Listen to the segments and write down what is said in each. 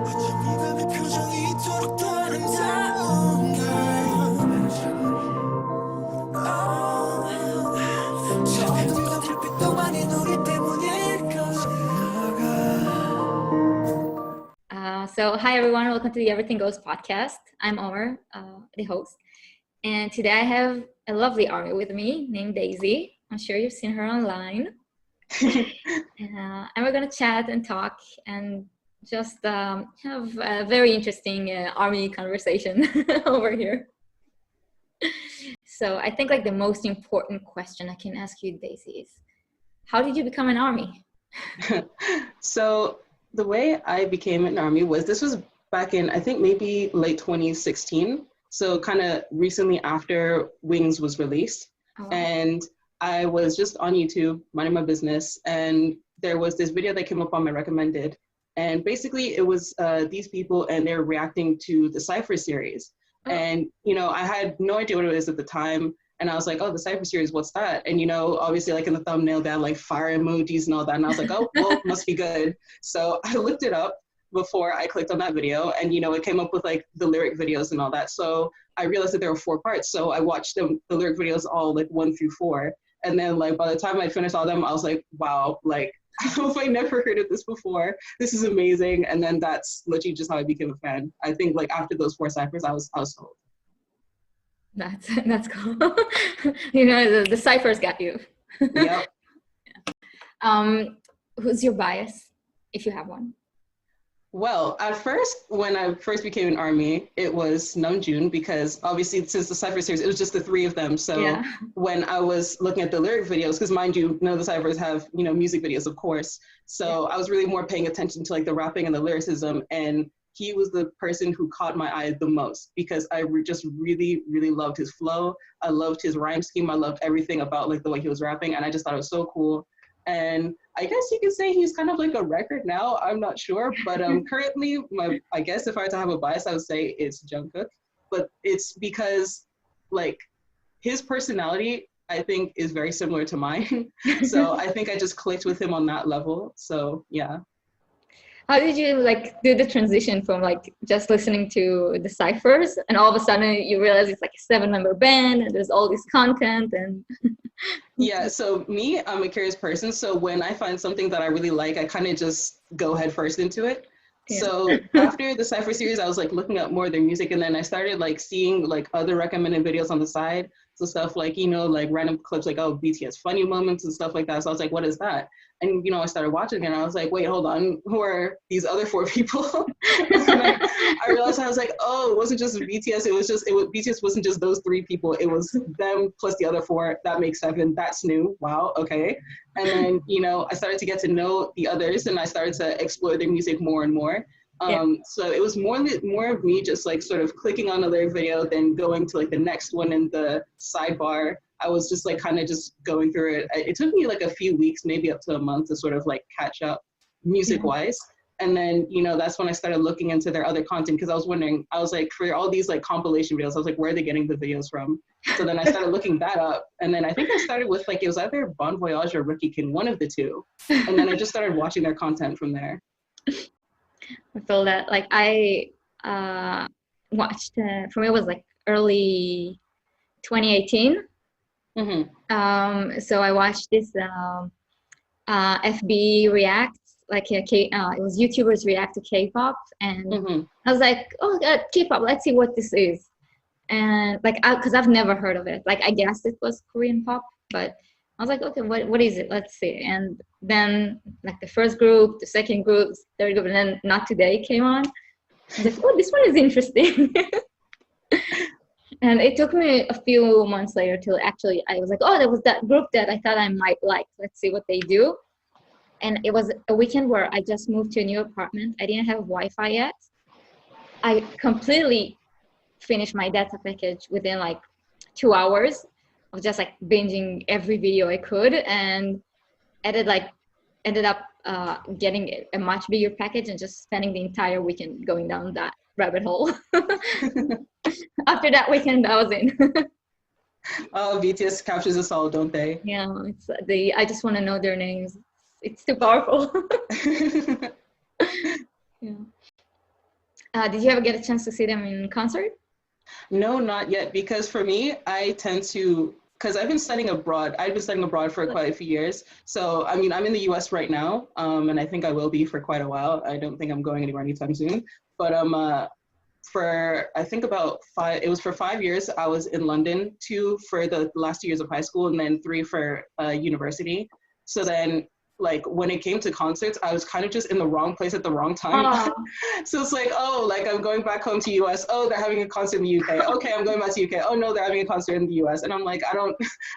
So hi everyone, welcome to the Everythinggoes podcast. I'm Omar, the host, and today I have a lovely army with me named Daezy. I'm sure you've seen her online. And we're gonna chat and talk and just have a very interesting army conversation over here. So I think like the most important question I can ask you, Daezy, is how did you become an army? So the way I became an army this was back in, I think maybe late 2016. So kind of recently after Wings was released. Oh, wow. And I was just on YouTube minding my business. And there was this video that came up on my recommended. And basically it was these people and they're reacting to the Cypher series. Oh. And, you know, I had no idea what it was at the time. And I was like, oh, the Cypher series, what's that? And, you know, obviously like in the thumbnail, they had like fire emojis and all that. And I was like, oh, well, must be good. So I looked it up before I clicked on that video. And, you know, it came up with like the lyric videos and all that. So I realized that there were 4 parts. So I watched the lyric videos all like 1 through 4. And then like by the time I finished all them, I was like, wow, like, I don't know if I never heard of this before. This is amazing. And then that's literally just how I became a fan. I think like after those 4 ciphers, I was sold. That's cool. You know, the ciphers got you. Yep. Who's your bias, if you have one? Well, at first, when I first became an army, it was Namjoon because obviously since the Cypher series, it was just the 3 of them. So yeah. When I was looking at the lyric videos, because mind you, none of the Cyphers have, you know, music videos, of course. So I was really more paying attention to like the rapping and the lyricism. And he was the person who caught my eye the most because I just really, really loved his flow. I loved his rhyme scheme. I loved everything about like the way he was rapping. And I just thought it was so cool. And I guess you could say he's kind of like a record now. I'm not sure, but currently, I guess if I were to have a bias, I would say it's Jungkook. But it's because like his personality, I think, is very similar to mine. So I think I just clicked with him on that level. So yeah. How did you like do the transition from like just listening to the ciphers and all of a sudden you realize it's like a 7-member band and there's all this content and Yeah, so me, I'm a curious person. So when I find something that I really like, I kind of just go head first into it. Yeah. So after the Cypher series, I was like looking up more of their music and then I started like seeing like other recommended videos on the side. So stuff like, you know, like random clips like, oh, BTS funny moments and stuff like that. So I was like, what is that? And, you know, I started watching it and I was like, wait, hold on, who are these other 4 people? I realized I was like, oh, it wasn't just BTS. BTS wasn't just those 3 people. It was them plus the other 4. That makes 7. That's new. Wow. Okay. And then, you know, I started to get to know the others and I started to explore their music more and more. So it was more of me just like sort of clicking on another video, then going to like the next one in the sidebar. I was just like kind of just going through it. It took me like a few weeks, maybe up to a month to sort of like catch up music wise. And then, you know, that's when I started looking into their other content because I was wondering, I was like, for all these like compilation videos, I was like, where are they getting the videos from? So then I started looking that up. And then I think I started with like, it was either Bon Voyage or Rookie King, one of the 2. And then I just started watching their content from there. I feel that like I watched for me it was like early 2018. So I watched this FB reacts like it was YouTubers react to K-pop and I was like, oh K-pop, let's see what this is. And like because I've never heard of it, like I guessed it was Korean pop, but I was like, okay, what is it? Let's see. And then like the first group, the second group, third group, and then Not Today came on. I was like, oh, this one is interesting. And it took me a few months later till actually I was like, oh, there was that group that I thought I might like. Let's see what they do. And it was a weekend where I just moved to a new apartment. I didn't have Wi-Fi yet. I completely finished my data package within like 2 hours. I was just like binging every video I could and ended up getting a much bigger package and just spending the entire weekend going down that rabbit hole. After that weekend, I was in. Oh, BTS captures us all, don't they? Yeah, I just want to know their names. It's too powerful. Yeah. Did you ever get a chance to see them in concert? No, not yet. Because for me, I tend to, because I've been studying abroad. I've been studying abroad for quite a few years. So, I mean, I'm in the US right now, and I think I will be for quite a while. I don't think I'm going anywhere anytime soon. But for I think about it was for 5 years I was in London, 2 for the last 2 years of high school, and then 3 for university. So then like when it came to concerts, I was kind of just in the wrong place at the wrong time. Oh, So it's like, oh, like I'm going back home to US. Oh, they're having a concert in the UK. Okay, I'm going back to UK. Oh no, they're having a concert in the US. And I'm like, I don't,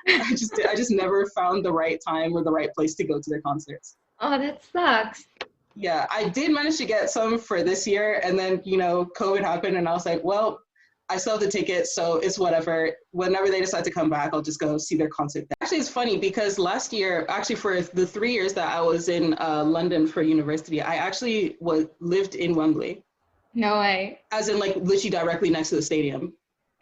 I just never found the right time or the right place to go to their concerts. oh, that sucks. Yeah, I did manage to get some for this year, and then COVID happened, and I was like, well, I still have the ticket, so it's whatever. Whenever they decide to come back, I'll just go see their concert. Actually, it's funny because last year, actually for the 3 years that I was in London for university, I actually lived in Wembley, No way. as in like literally directly next to the stadium.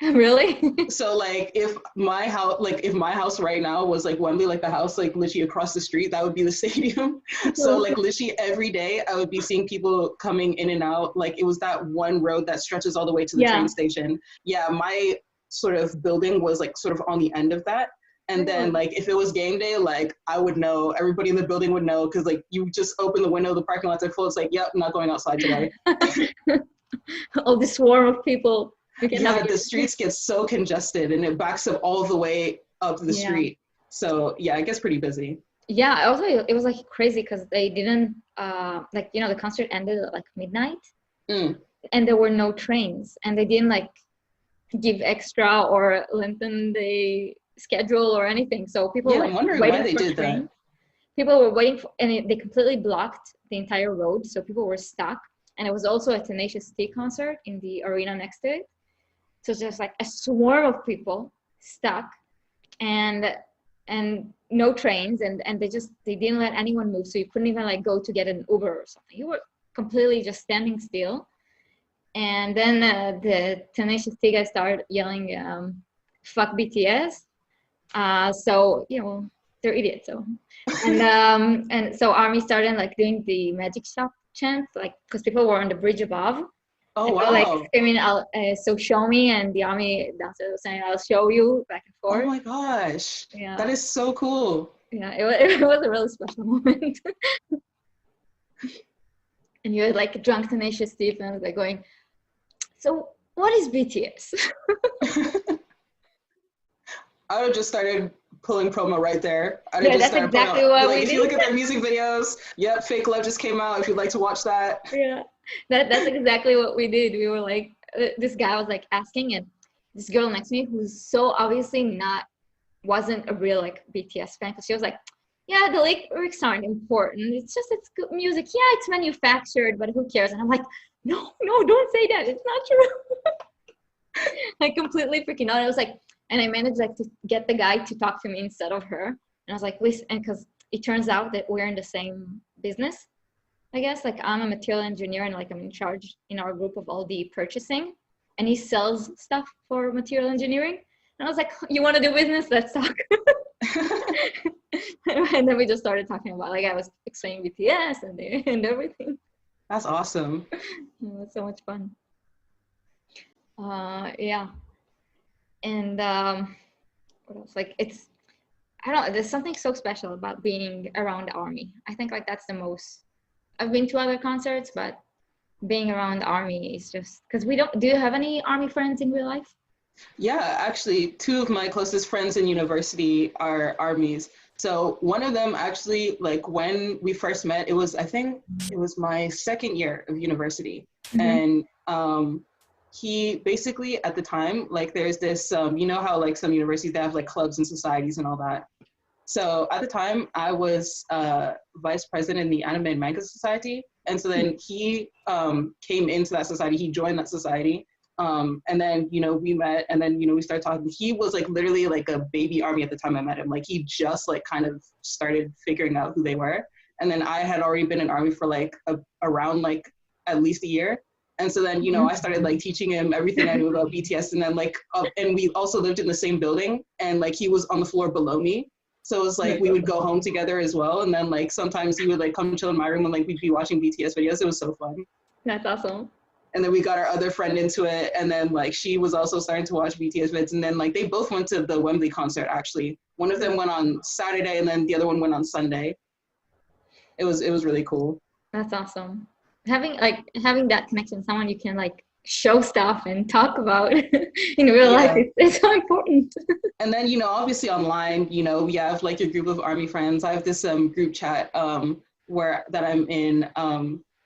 Really? So like if my house right now was like Wembley, like the house like literally across the street, that would be the stadium. So like literally every day I would be seeing people coming in and out. Like it was that one road that stretches all the way to the train station. Yeah, my sort of building was like sort of on the end of that. And then like if it was game day, like I would know, everybody in the building would know, because like you just open the window, the parking lot's are full. It's like, yep, I'm not going outside today. All this swarm of people. Yeah, the streets get so congested and it backs up all the way up the street. So yeah, it gets pretty busy. Yeah, also it was like crazy because they didn't the concert ended at like midnight, and there were no trains, and they didn't like give extra or lengthen the schedule or anything. So people I'm wondering why they did that. People were waiting for, and they completely blocked the entire road, so people were stuck. And it was also a Tenacious D concert in the arena next to it. So just like a swarm of people stuck, and no trains, and they didn't let anyone move. So you couldn't even like go to get an Uber or something. You were completely just standing still. And then the Tenacious D guys started yelling, "Fuck BTS!" So they're idiots. So and so ARMY started like doing the magic shop chant, like because people were on the bridge above. Oh wow! Like screaming, "So show me!" And the ARMY dancer was saying, "I'll show you," back and forth. Oh my gosh! Yeah, that is so cool. Yeah, it was a really special moment. And you had like drunk Tenacious D fans like going, "So what is BTS?" I would just started pulling promo right there. That's exactly what we did. If you look at their music videos, yep, Fake Love just came out. If you'd like to watch that. Yeah, that's exactly what we did. We were like, this guy was like asking, and this girl next to me who's so obviously wasn't a real like BTS fan, because she was like, yeah, the lyrics aren't important. It's good music. Yeah, it's manufactured, but who cares? And I'm like, no, don't say that. It's not true. Like completely freaking out. I was like, and I managed like to get the guy to talk to me instead of her. And I was like, listen, and because it turns out that we're in the same business, I guess. Like I'm a material engineer, and like I'm in charge in our group of all the purchasing, and he sells stuff for material engineering. And I was like, you want to do business? Let's talk. And then we just started talking about, like, I was explaining BTS and everything. That's awesome. It was so much fun. Yeah. And what else? Like I don't know, there's something so special about being around ARMY. I think like that's the most, I've been to other concerts, but being around ARMY is just, because do you have any ARMY friends in real life? Yeah, actually, 2 of my closest friends in university are ARMYs. So one of them actually, like when we first met, I think it was my second year of university. Mm-hmm. And he basically at the time, like there's this, you know how like some universities, they have like clubs and societies and all that. So at the time I was vice president in the Anime and Manga Society. And so then he came into that society, he joined that society. And then, we met, and then, we started talking. He was like literally like a baby ARMY at the time I met him. Like he just like kind of started figuring out who they were. And then I had already been in ARMY for like around like at least a year. And so then, I started like teaching him everything I knew about BTS. And then like, and we also lived in the same building, and like he was on the floor below me. So it was like, we would go home together as well. And then like, sometimes he would like come chill in my room and like, we'd be watching BTS videos. It was so fun. That's awesome. And then we got our other friend into it, and then like she was also starting to watch BTS vids, and then like they both went to the Wembley concert actually. One of them went on Saturday, and then the other one went on Sunday. It was really cool. That's awesome. Having that connection, someone you can like show stuff and talk about in real life, Yeah. it's so important. And then, obviously online, we have like your group of Army friends. I have this group chat where that I'm in,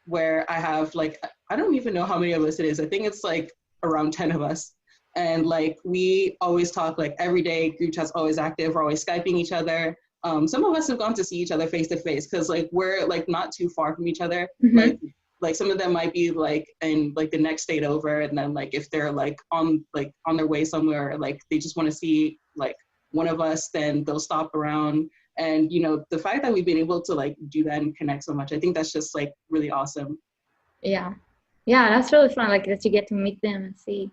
where I have like, I don't even know how many of us it is. I think it's like around 10 of us. And like, we always talk like every day. Group chat's always active. We're always Skyping each other. Some of us have gone to see each other face to face because like we're like not too far from each other. Mm-hmm. Like some of them might be like in like the next state over, and then like if they're like on their way somewhere, like they just want to see like one of us, then they'll stop around. And the fact that we've been able to like do that and connect so much, I think that's just like really awesome. Yeah, that's really fun. Like that you get to meet them and see.